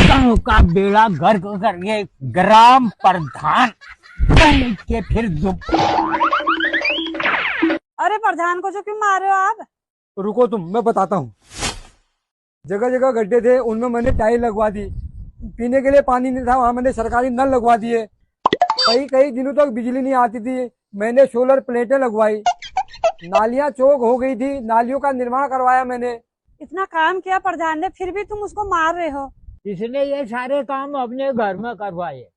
गांव का बेड़ा गर्क करके ग्राम प्रधान बन के फिर अरे प्रधान को जो क्यों मार रहे हो आप? रुको तुम, मैं बताता हूँ। जगह जगह गड्ढे थे, उनमें मैंने टाइल लगवा दी। पीने के लिए पानी नहीं था, वहां मैंने सरकारी नल लगवा दिए। कई कई दिनों तक बिजली नहीं आती थी, मैंने सोलर प्लेटें लगवाई। नालियां चौक हो गई थी, नालियों का निर्माण करवाया मैंने। इतना काम किया प्रधान ने, फिर भी तुम उसको मार रहे हो। इसने ये सारे काम अपने घर में करवाए।